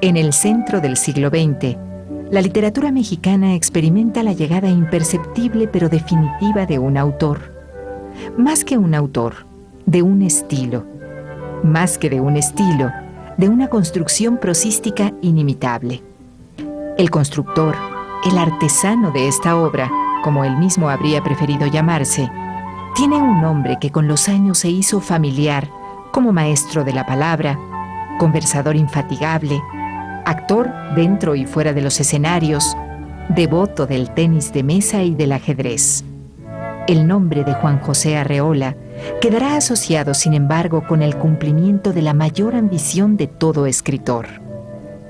En el centro del siglo XX, la literatura mexicana experimenta la llegada imperceptible pero definitiva de un autor. Más que un autor, de un estilo. Más que de un estilo, de una construcción prosística inimitable. El constructor, el artesano de esta obra, como él mismo habría preferido llamarse, tiene un nombre que con los años se hizo familiar como maestro de la palabra, conversador infatigable, actor dentro y fuera de los escenarios, devoto del tenis de mesa y del ajedrez. El nombre de Juan José Arreola quedará asociado, sin embargo, con el cumplimiento de la mayor ambición de todo escritor: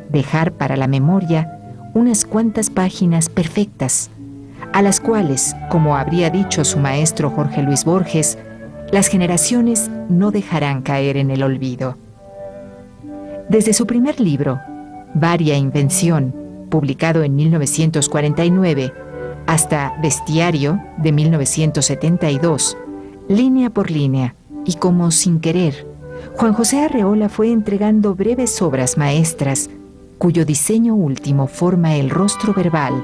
dejar para la memoria unas cuantas páginas perfectas, a las cuales, como habría dicho su maestro Jorge Luis Borges, las generaciones no dejarán caer en el olvido. Desde su primer libro, Varia Invención, publicado en 1949, hasta Bestiario, de 1972, línea por línea, y como sin querer, Juan José Arreola fue entregando breves obras maestras, cuyo diseño último forma el rostro verbal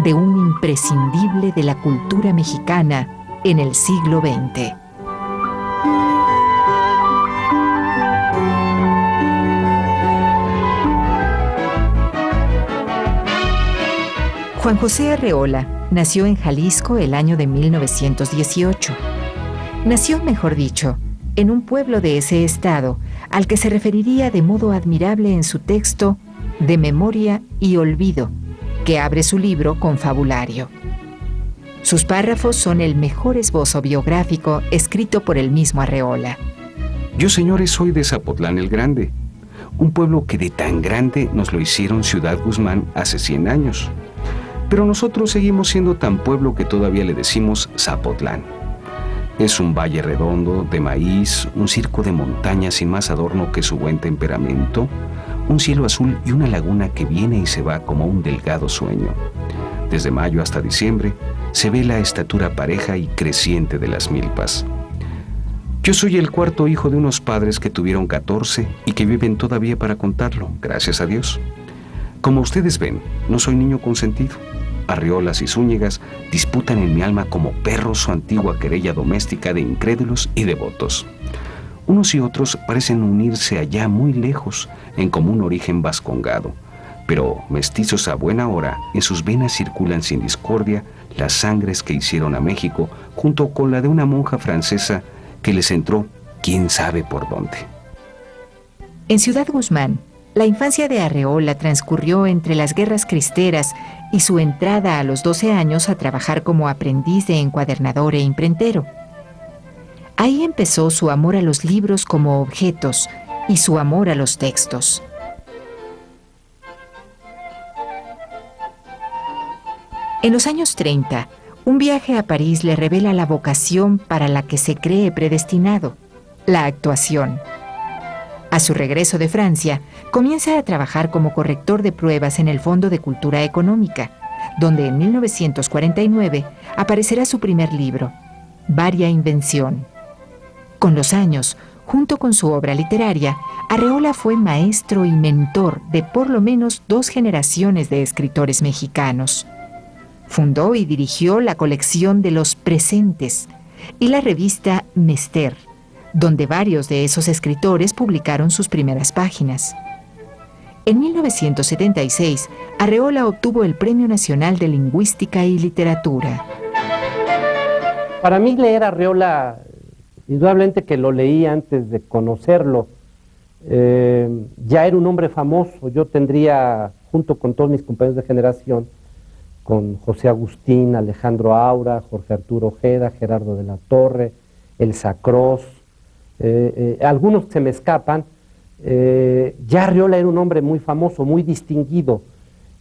de un imprescindible de la cultura mexicana en el siglo XX. Juan José Arreola nació en Jalisco el año de 1918. Nació, mejor dicho, en un pueblo de ese estado al que se referiría de modo admirable en su texto De Memoria y Olvido, que abre su libro Confabulario. Sus párrafos son el mejor esbozo biográfico escrito por el mismo Arreola. Yo, señores, soy de Zapotlán el Grande, un pueblo que de tan grande nos lo hicieron Ciudad Guzmán hace 100 años. Pero nosotros seguimos siendo tan pueblo que todavía le decimos Zapotlán. Es un valle redondo de maíz, un circo de montañas sin más adorno que su buen temperamento, un cielo azul y una laguna que viene y se va como un delgado sueño. Desde mayo hasta diciembre se ve la estatura pareja y creciente de las milpas. Yo soy el cuarto hijo de unos padres que tuvieron 14 y que viven todavía para contarlo, gracias a Dios. Como ustedes ven, no soy niño consentido. Arreolas y Zúñigas disputan en mi alma como perros su antigua querella doméstica de incrédulos y devotos. Unos y otros parecen unirse allá muy lejos, en común origen vascongado, pero mestizos a buena hora, en sus venas circulan sin discordia las sangres que hicieron a México, junto con la de una monja francesa que les entró quién sabe por dónde. En Ciudad Guzmán, la infancia de Arreola transcurrió entre las guerras cristeras y su entrada a los 12 años a trabajar como aprendiz de encuadernador e imprentero. Ahí empezó su amor a los libros como objetos y su amor a los textos. En los años 30, un viaje a París le revela la vocación para la que se cree predestinado: la actuación. A su regreso de Francia, comienza a trabajar como corrector de pruebas en el Fondo de Cultura Económica, donde en 1949 aparecerá su primer libro, Varia Invención. Con los años, junto con su obra literaria, Arreola fue maestro y mentor de por lo menos 2 generaciones de escritores mexicanos. Fundó y dirigió la colección de Los Presentes y la revista Mester, donde varios de esos escritores publicaron sus primeras páginas. En 1976, Arreola obtuvo el Premio Nacional de Lingüística y Literatura. Para mí leer a Arreola, indudablemente que lo leí antes de conocerlo, ya era un hombre famoso. Yo tendría, junto con todos mis compañeros de generación, con José Agustín, Alejandro Aura, Jorge Arturo Ojeda, Gerardo de la Torre, Elsa Cross, algunos se me escapan. Ya Arreola era un hombre muy famoso, muy distinguido,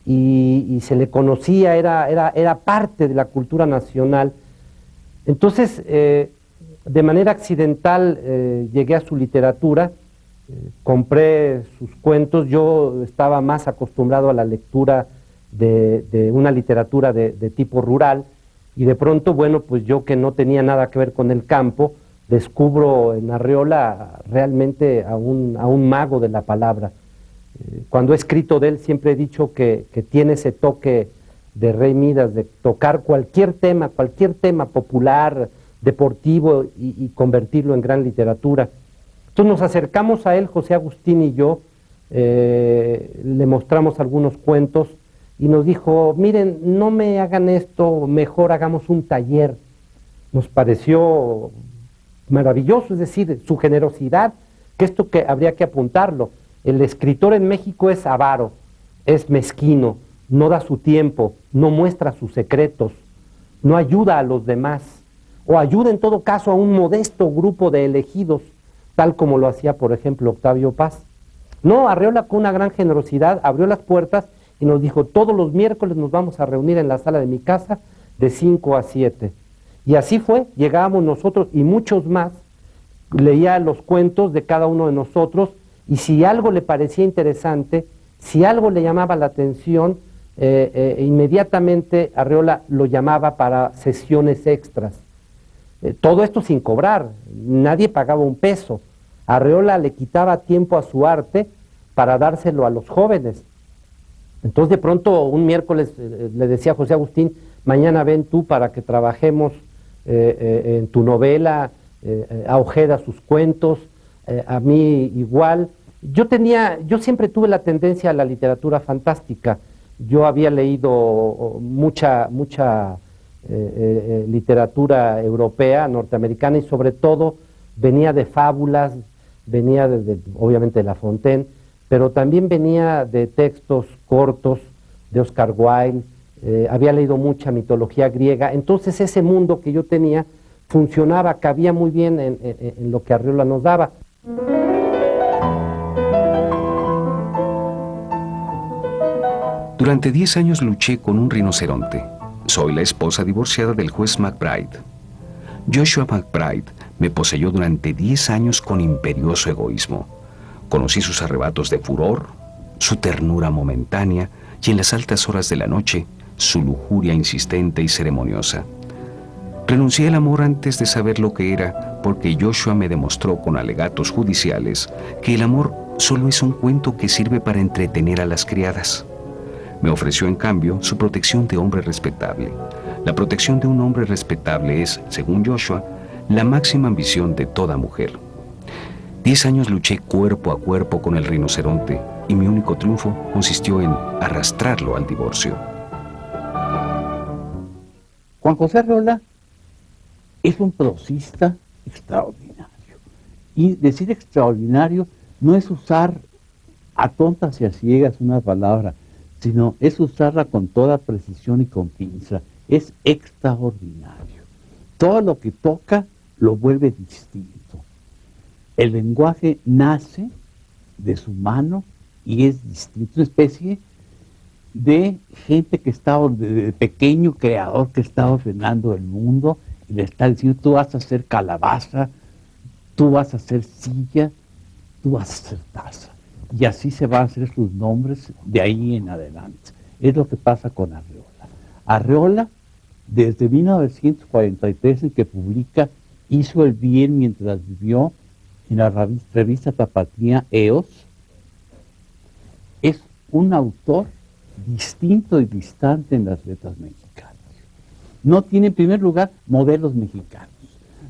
y se le conocía, era parte de la cultura nacional. Entonces, de manera accidental llegué a su literatura, compré sus cuentos. Yo estaba más acostumbrado a la lectura de una literatura de tipo rural, y de pronto, bueno, pues yo, que no tenía nada que ver con el campo, descubro en Arreola realmente a un mago de la palabra. Cuando he escrito de él siempre he dicho que tiene ese toque de Rey Midas, de tocar cualquier tema popular, deportivo, y convertirlo en gran literatura. Entonces nos acercamos a él, José Agustín y yo, le mostramos algunos cuentos y nos dijo, miren, no me hagan esto, mejor hagamos un taller. Nos pareció maravilloso, es decir, su generosidad, que esto que habría que apuntarlo. El escritor en México es avaro, es mezquino, no da su tiempo, no muestra sus secretos, no ayuda a los demás, o ayuda en todo caso a un modesto grupo de elegidos, tal como lo hacía, por ejemplo, Octavio Paz. No, Arreola con una gran generosidad abrió las puertas y nos dijo, todos los miércoles nos vamos a reunir en la sala de mi casa de 5 a 7. Y así fue, llegábamos nosotros y muchos más, leía los cuentos de cada uno de nosotros, y si algo le parecía interesante, si algo le llamaba la atención, inmediatamente Arreola lo llamaba para sesiones extras. Todo esto sin cobrar, nadie pagaba un peso. Arreola le quitaba tiempo a su arte para dárselo a los jóvenes. Entonces de pronto un miércoles le decía a José Agustín, mañana ven tú para que trabajemos en tu novela, a Ojeda sus cuentos, a mí igual. Yo siempre tuve la tendencia a la literatura fantástica. Yo había leído mucha literatura europea, norteamericana, y sobre todo venía de fábulas, venía obviamente de La Fontaine, pero también venía de textos cortos de Oscar Wilde, había leído mucha mitología griega. Entonces ese mundo que yo tenía funcionaba, cabía muy bien en lo que Arreola nos daba. Durante 10 años luché con un rinoceronte. Soy la esposa divorciada del juez McBride. Joshua McBride me poseyó durante 10 años con imperioso egoísmo. Conocí sus arrebatos de furor, su ternura momentánea y en las altas horas de la noche, su lujuria insistente y ceremoniosa. Renuncié al amor antes de saber lo que era, porque Joshua me demostró con alegatos judiciales que el amor solo es un cuento que sirve para entretener a las criadas. Me ofreció en cambio su protección de hombre respetable. La protección de un hombre respetable es, según Joshua, la máxima ambición de toda mujer. 10 años luché cuerpo a cuerpo con el rinoceronte y mi único triunfo consistió en arrastrarlo al divorcio. Juan José Arreola es un prosista extraordinario. Y decir extraordinario no es usar a tontas y a ciegas una palabra, sino es usarla con toda precisión y con pinza. Es extraordinario. Todo lo que toca lo vuelve distinto. El lenguaje nace de su mano y es distinto. Una especie de gente que está, de pequeño creador que está ordenando el mundo y le está diciendo, tú vas a hacer calabaza, tú vas a hacer silla, tú vas a hacer taza. Y así se van a hacer sus nombres de ahí en adelante. Es lo que pasa con Arreola. Arreola, desde 1943, en que publica Hizo el bien mientras vivió, en la revista Tapatía EOS, es un autor distinto y distante en las letras mexicanas. No tiene en primer lugar modelos mexicanos.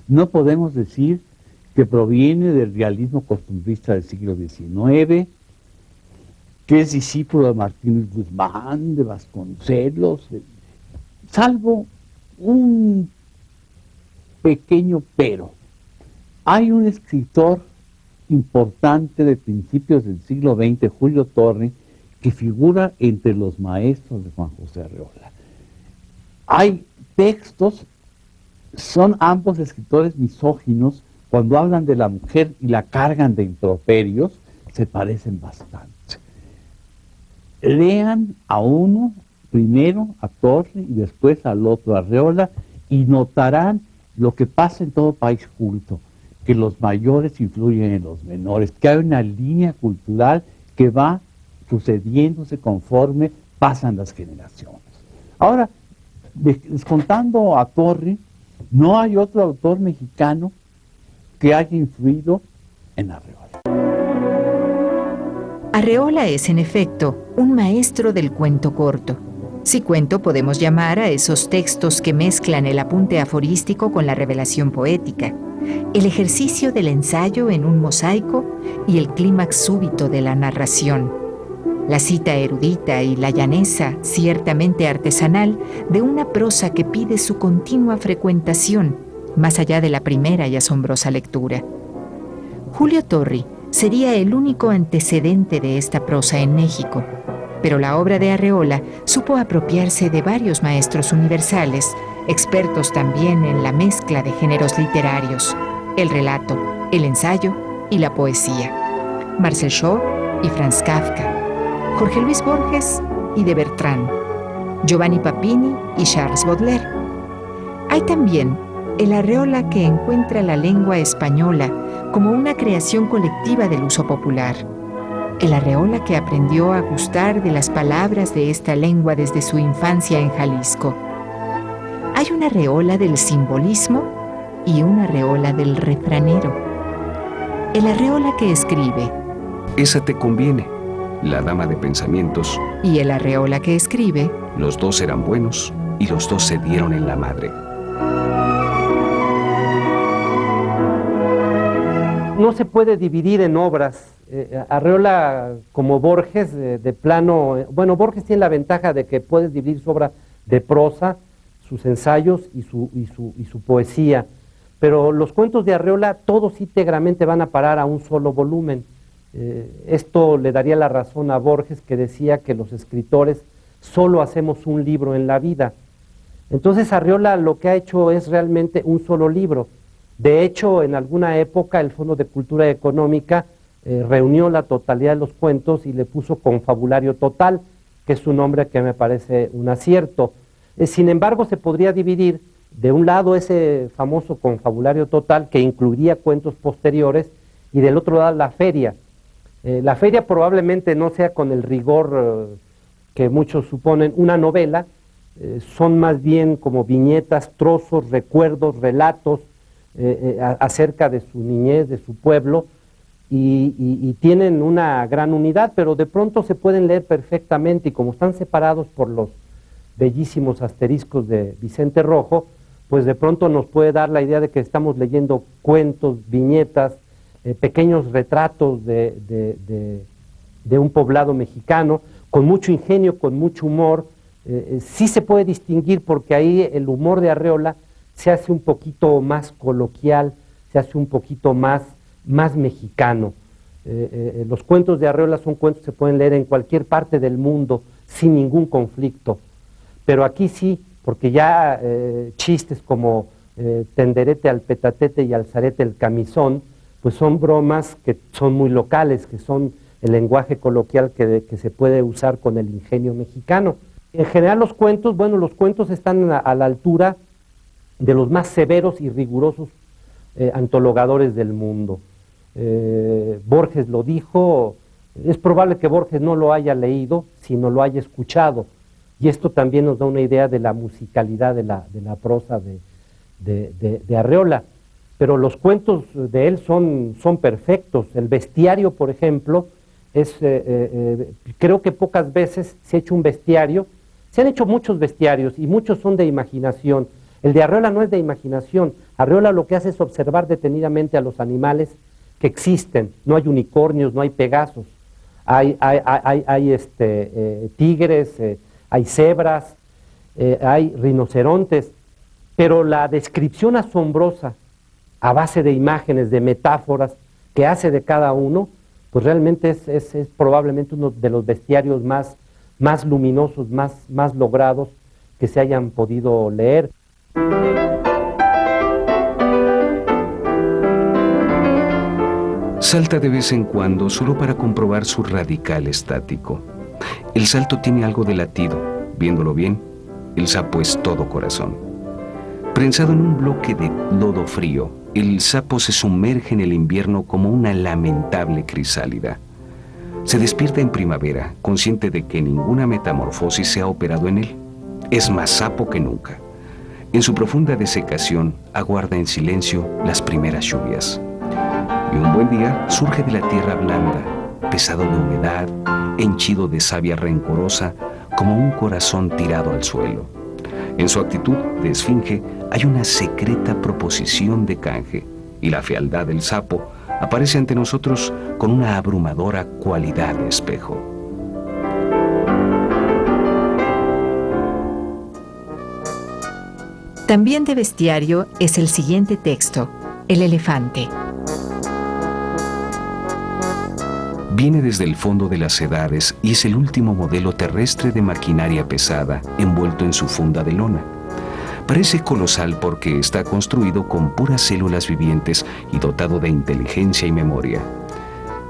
No podemos decir que proviene del realismo costumbrista del siglo XIX, que es discípulo de Martínez Guzmán, de Vasconcelos, salvo un pequeño pero. Hay un escritor importante de principios del siglo XX, Julio Torre, que figura entre los maestros de Juan José Arreola. Hay textos, son ambos escritores misóginos, cuando hablan de la mujer y la cargan de improperios, se parecen bastante. Lean a uno, primero a Torre y después al otro, Arreola, y notarán lo que pasa en todo país culto, que los mayores influyen en los menores, que hay una línea cultural que va sucediéndose conforme pasan las generaciones. Ahora, descontando a Torre, no hay otro autor mexicano que haya influido en Arreola. Arreola es, en efecto, un maestro del cuento corto. Si cuento podemos llamar a esos textos que mezclan el apunte aforístico con la revelación poética, el ejercicio del ensayo en un mosaico y el clímax súbito de la narración, la cita erudita y la llaneza, ciertamente artesanal, de una prosa que pide su continua frecuentación, más allá de la primera y asombrosa lectura. Julio Torri sería el único antecedente de esta prosa en México, pero la obra de Arreola supo apropiarse de varios maestros universales, expertos también en la mezcla de géneros literarios, el relato, el ensayo y la poesía. Marcel Shaw y Franz Kafka, Jorge Luis Borges y de Bertrand, Giovanni Papini y Charles Baudelaire. Hay también el Arreola que encuentra la lengua española como una creación colectiva del uso popular. El Arreola que aprendió a gustar de las palabras de esta lengua desde su infancia en Jalisco. Hay una Arreola del simbolismo y una Arreola del refranero. El Arreola que escribe. Esa te conviene, la dama de pensamientos. Y el Arreola que escribe. Los dos eran buenos y los dos se dieron en la madre. No se puede dividir en obras. Arreola, como Borges, de plano... Bueno, Borges tiene la ventaja de que puedes dividir su obra de prosa, sus ensayos y su poesía. Pero los cuentos de Arreola todos íntegramente van a parar a un solo volumen. Esto le daría la razón a Borges, que decía que los escritores solo hacemos un libro en la vida. Entonces Arreola lo que ha hecho es realmente un solo libro. De hecho, en alguna época el Fondo de Cultura Económica reunió la totalidad de los cuentos y le puso Confabulario Total, que es un nombre que me parece un acierto. Sin embargo, se podría dividir de un lado ese famoso Confabulario Total, que incluiría cuentos posteriores, y del otro lado la feria. La feria probablemente no sea con el rigor que muchos suponen una novela, son más bien como viñetas, trozos, recuerdos, relatos, acerca de su niñez, de su pueblo, y tienen una gran unidad, pero de pronto se pueden leer perfectamente, y como están separados por los bellísimos asteriscos de Vicente Rojo, pues de pronto nos puede dar la idea de que estamos leyendo cuentos, viñetas, pequeños retratos de un poblado mexicano, con mucho ingenio, con mucho humor. Sí se puede distinguir, porque ahí el humor de Arreola se hace un poquito más coloquial, se hace un poquito más mexicano. Los cuentos de Arreola son cuentos que se pueden leer en cualquier parte del mundo sin ningún conflicto, pero aquí sí, porque ya chistes como tenderete al petatete y alzarete el camisón, pues son bromas que son muy locales, que son el lenguaje coloquial que se puede usar con el ingenio mexicano. En general los cuentos están a la altura de los más severos y rigurosos antologadores del mundo. Borges lo dijo, es probable que Borges no lo haya leído, sino lo haya escuchado, y esto también nos da una idea de la musicalidad de la prosa de Arreola. Pero los cuentos de él son perfectos. El bestiario, por ejemplo, creo que pocas veces se ha hecho un bestiario. Se han hecho muchos bestiarios y muchos son de imaginación. El de Arreola no es de imaginación. Arreola lo que hace es observar detenidamente a los animales que existen. No hay unicornios, no hay pegasos. Hay tigres, hay cebras, hay rinocerontes. Pero la descripción asombrosa a base de imágenes, de metáforas que hace de cada uno, pues realmente es probablemente uno de los bestiarios más luminosos, más logrados que se hayan podido leer. Salta de vez en cuando solo para comprobar su radical estático. El salto tiene algo de latido. Viéndolo bien, el sapo es todo corazón. Prensado en un bloque de lodo frío, el sapo se sumerge en el invierno como una lamentable crisálida. Se despierta en primavera, consciente de que ninguna metamorfosis se ha operado en él. Es más sapo que nunca. En su profunda desecación, aguarda en silencio las primeras lluvias. Y un buen día surge de la tierra blanda, pesado de humedad, henchido de savia rencorosa, como un corazón tirado al suelo. En su actitud de esfinge hay una secreta proposición de canje, y la fealdad del sapo aparece ante nosotros con una abrumadora cualidad de espejo. También de bestiario es el siguiente texto, El elefante. Viene desde el fondo de las edades y es el último modelo terrestre de maquinaria pesada, envuelto en su funda de lona. Parece colosal porque está construido con puras células vivientes y dotado de inteligencia y memoria.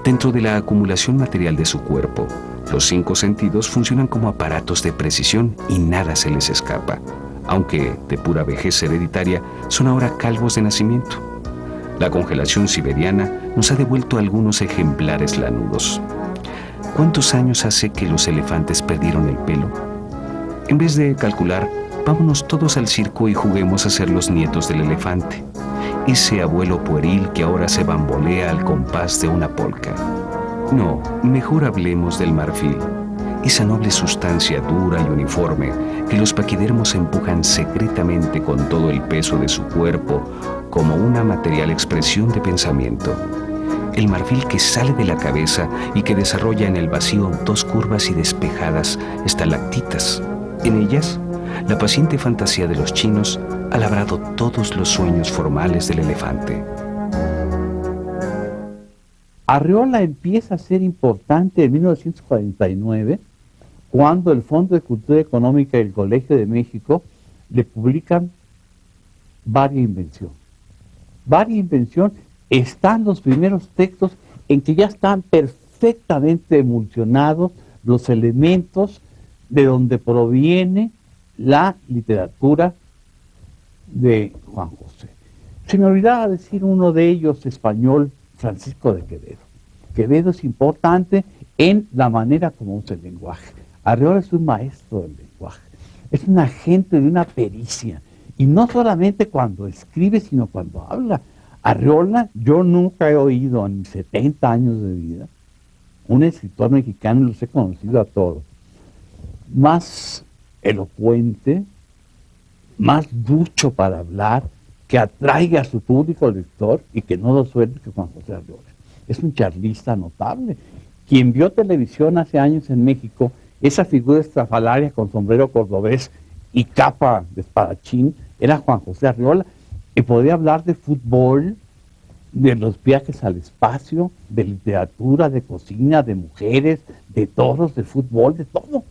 Dentro de la acumulación material de su cuerpo, los 5 sentidos funcionan como aparatos de precisión y nada se les escapa, aunque de pura vejez hereditaria son ahora calvos de nacimiento. La congelación siberiana nos ha devuelto algunos ejemplares lanudos. ¿Cuántos años hace que los elefantes perdieron el pelo? En vez de calcular, vámonos todos al circo y juguemos a ser los nietos del elefante, ese abuelo pueril que ahora se bambolea al compás de una polca. No, mejor hablemos del marfil, esa noble sustancia dura y uniforme que los paquidermos empujan secretamente con todo el peso de su cuerpo como una material expresión de pensamiento. El marfil que sale de la cabeza y que desarrolla en el vacío 2 curvas y despejadas estalactitas. En ellas, la paciente fantasía de los chinos ha labrado todos los sueños formales del elefante. Arreola empieza a ser importante en 1949, cuando el Fondo de Cultura Económica y el Colegio de México le publican Varia Invención. Varia Invención están los primeros textos en que ya están perfectamente emulsionados los elementos de donde proviene la literatura de Juan José. Se me olvidaba decir uno de ellos, español, Francisco de Quevedo. Quevedo es importante en la manera como usa el lenguaje. Arreola es un maestro del lenguaje, es un agente de una pericia, y no solamente cuando escribe, sino cuando habla. Arreola, yo nunca he oído en mis 70 años de vida un escritor mexicano, los he conocido a todos, más elocuente, más ducho para hablar, que atraiga a su público lector y que no lo suelte que Juan José Arreola. Es un charlista notable. Quien vio televisión hace años en México, esa figura estrafalaria con sombrero cordobés y capa de espadachín, era Juan José Arreola, y podía hablar de fútbol, de los viajes al espacio, de literatura, de cocina, de mujeres, de toros, de fútbol, de todo.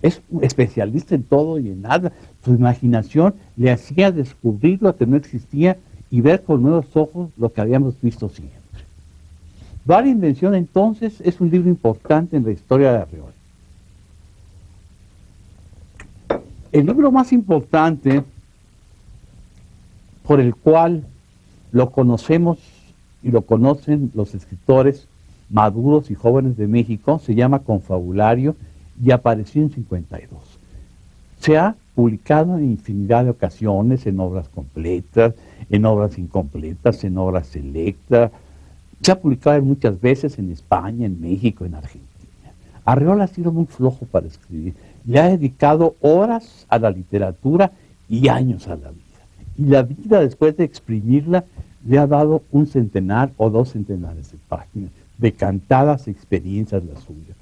Es un especialista en todo y en nada. Su imaginación le hacía descubrir lo que no existía y ver con nuevos ojos lo que habíamos visto siempre. Varia Invención, entonces, es un libro importante en la historia de Arreola. El libro más importante por el cual lo conocemos y lo conocen los escritores maduros y jóvenes de México se llama Confabulario y apareció en 52. Se ha publicado en infinidad de ocasiones, en obras completas, en obras incompletas, en obras selectas. Se ha publicado muchas veces en España, en México, en Argentina. Arreola ha sido muy flojo para escribir. Le ha dedicado horas a la literatura y años a la vida. Y la vida, después de exprimirla, le ha dado 1 centenar o 2 centenares de páginas, decantadas experiencias las suyas.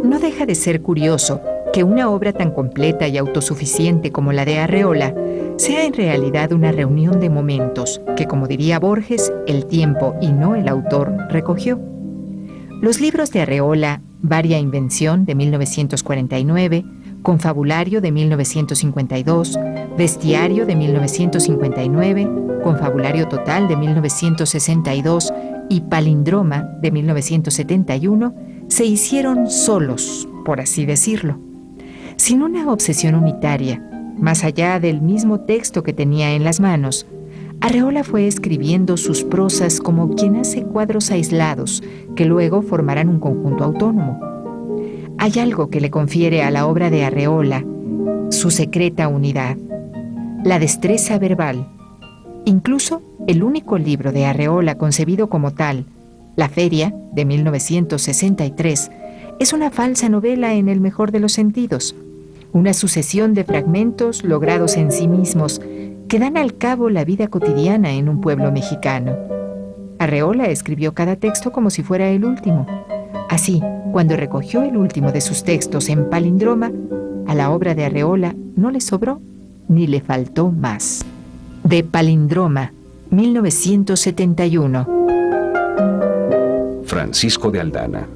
No deja de ser curioso que una obra tan completa y autosuficiente como la de Arreola sea en realidad una reunión de momentos que, como diría Borges, el tiempo y no el autor recogió. Los libros de Arreola, Varia Invención de 1949, Confabulario de 1952, Bestiario de 1959, Confabulario Total de 1962 y Palindroma de 1971, se hicieron solos, por así decirlo, sin una obsesión unitaria. Más allá del mismo texto que tenía en las manos, Arreola fue escribiendo sus prosas como quien hace cuadros aislados que luego formarán un conjunto autónomo. Hay algo que le confiere a la obra de Arreola su secreta unidad, la destreza verbal. Incluso el único libro de Arreola concebido como tal, La Feria, de 1963, es una falsa novela en el mejor de los sentidos, una sucesión de fragmentos logrados en sí mismos que dan al cabo la vida cotidiana en un pueblo mexicano. Arreola escribió cada texto como si fuera el último. Así, cuando recogió el último de sus textos en palindroma, a la obra de Arreola no le sobró ni le faltó más. De Palindroma, 1971. Francisco de Aldana.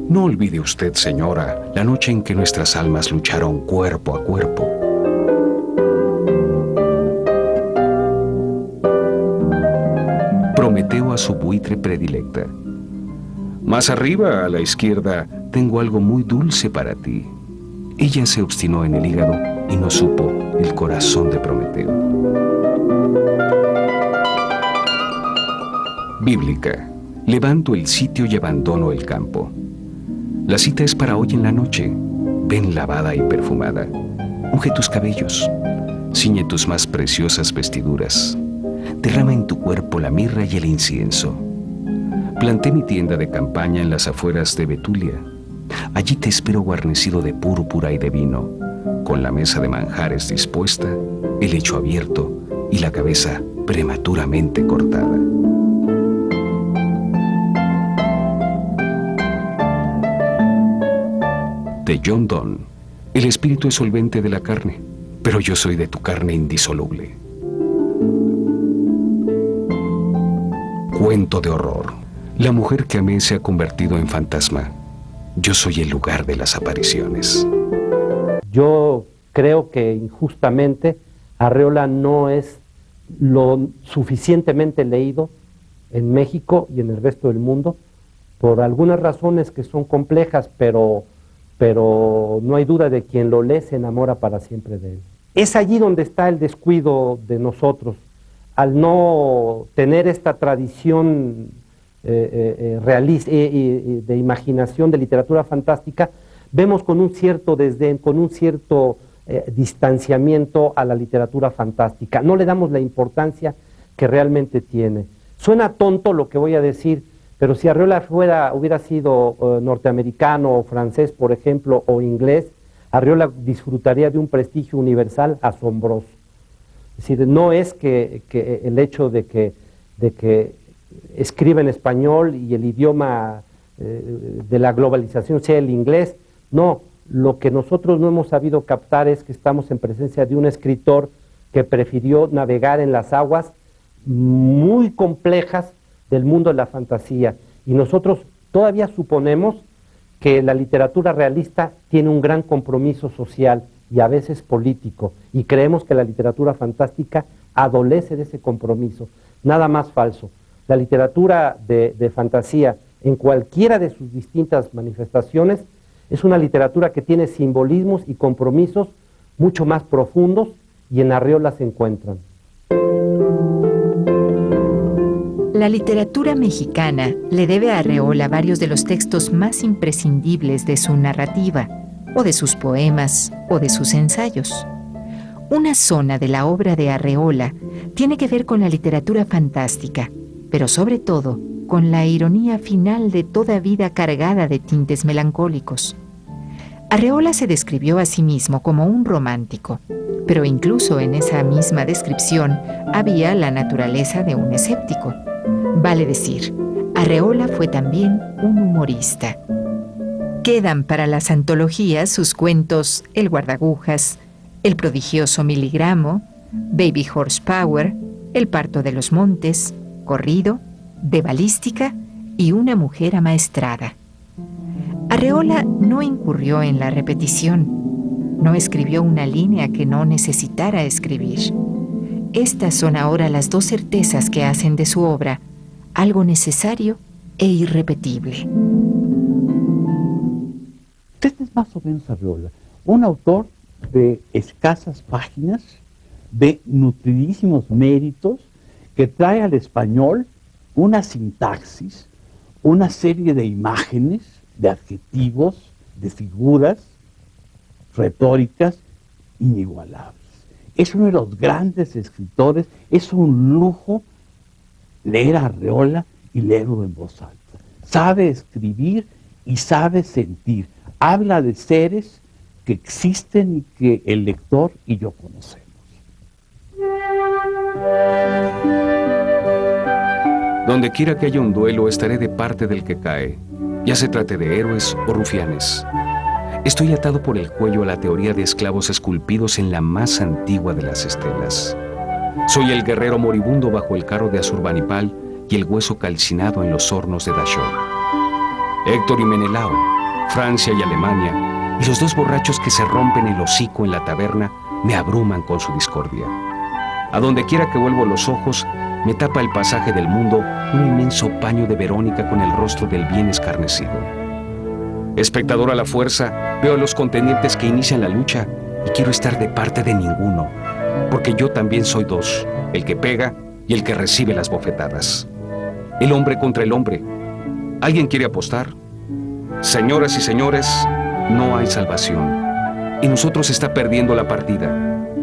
No olvide usted, señora, la noche en que nuestras almas lucharon cuerpo a cuerpo. Prometeo a su buitre predilecta. Más arriba, a la izquierda, tengo algo muy dulce para ti. Ella se obstinó en el hígado y no supo el corazón de Prometeo. Bíblica. Levanto el sitio y abandono el campo. La cita es para hoy en la noche. Ven lavada y perfumada. Unge tus cabellos. Ciñe tus más preciosas vestiduras. Derrama en tu cuerpo la mirra y el incienso. Planté mi tienda de campaña en las afueras de Betulia. Allí te espero guarnecido de púrpura y de vino, con la mesa de manjares dispuesta, el lecho abierto y la cabeza prematuramente cortada. De John Donne. El espíritu es solvente de la carne, pero yo soy de tu carne indisoluble. Cuento de horror. La mujer que amé se ha convertido en fantasma. Yo soy el lugar de las apariciones. Yo creo que injustamente Arreola no es lo suficientemente leído en México y en el resto del mundo, por algunas razones que son complejas, pero no hay duda de quien lo lee se enamora para siempre de él. Es allí donde está el descuido de nosotros, al no tener esta tradición realista de imaginación, de literatura fantástica, vemos con un cierto desdén, con un cierto distanciamiento a la literatura fantástica. No le damos la importancia que realmente tiene. Suena tonto lo que voy a decir, pero si Arreola hubiera sido norteamericano o francés, por ejemplo, o inglés, Arreola disfrutaría de un prestigio universal asombroso. Es decir, no es que el hecho de que escribe en español y el idioma de la globalización sea el inglés, no, lo que nosotros no hemos sabido captar es que estamos en presencia de un escritor que prefirió navegar en las aguas muy complejas del mundo de la fantasía, y nosotros todavía suponemos que la literatura realista tiene un gran compromiso social y a veces político, y creemos que la literatura fantástica adolece de ese compromiso. Nada más falso. La literatura de fantasía, en cualquiera de sus distintas manifestaciones, es una literatura que tiene simbolismos y compromisos mucho más profundos, y en Arreola se encuentran. La literatura mexicana le debe a Arreola varios de los textos más imprescindibles de su narrativa, o de sus poemas, o de sus ensayos. Una zona de la obra de Arreola tiene que ver con la literatura fantástica, pero sobre todo con la ironía final de toda vida cargada de tintes melancólicos. Arreola se describió a sí mismo como un romántico, pero incluso en esa misma descripción había la naturaleza de un escéptico. Vale decir, Arreola fue también un humorista. Quedan para las antologías sus cuentos El guardagujas, El prodigioso miligramo, Baby Horsepower, El parto de los montes, Corrido, De balística y Una mujer amaestrada. Arreola no incurrió en la repetición, no escribió una línea que no necesitara escribir. Estas son ahora las dos certezas que hacen de su obra algo necesario e irrepetible. Este es más o menos Arreola, un autor de escasas páginas, de nutridísimos méritos, que trae al español una sintaxis, una serie de imágenes, de adjetivos, de figuras retóricas inigualables. Es uno de los grandes escritores, es un lujo leer a Arreola y leerlo en voz alta. sabe escribir y sabe sentir. Habla de seres que existen y que el lector y yo conocemos. Donde quiera que haya un duelo, estaré de parte del que cae, ya se trate de héroes o rufianes. Estoy atado por el cuello a la teoría de esclavos esculpidos en la más antigua de las estelas. Soy el guerrero moribundo bajo el carro de Asurbanipal y el hueso calcinado en los hornos de Dachau. Héctor y Menelao, Francia y Alemania, y los dos borrachos que se rompen el hocico en la taberna me abruman con su discordia. A donde quiera que vuelvo los ojos, me tapa el pasaje del mundo un inmenso paño de Verónica con el rostro del bien escarnecido. Espectador a la fuerza, veo a los contendientes que inician la lucha y quiero estar de parte de ninguno, porque yo también soy dos, el que pega y el que recibe las bofetadas. El hombre contra el hombre. ¿Alguien quiere apostar? Señoras y señores, no hay salvación. Y nosotros está perdiendo la partida.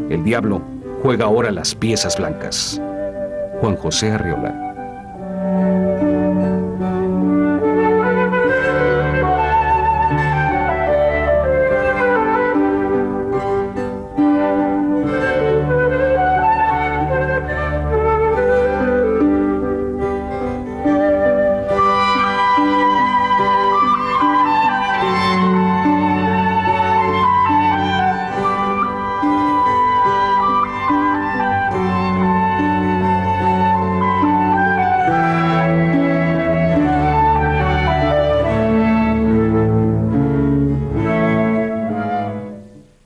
El diablo juega ahora las piezas blancas. Juan José Arreola.